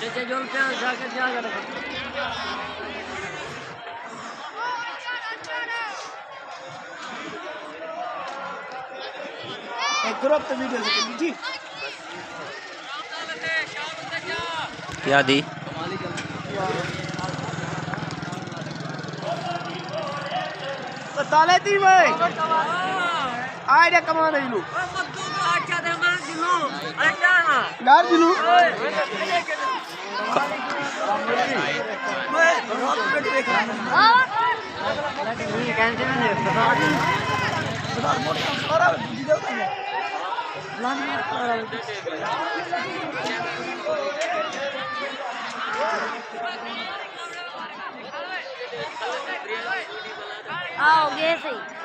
जैसे जो पे जाके क्या करेगा एक ग्रुप पे वीडियो से जी क्या दी ताले दी भाई आए रे कमा दे लू यार दिलू आओगे सही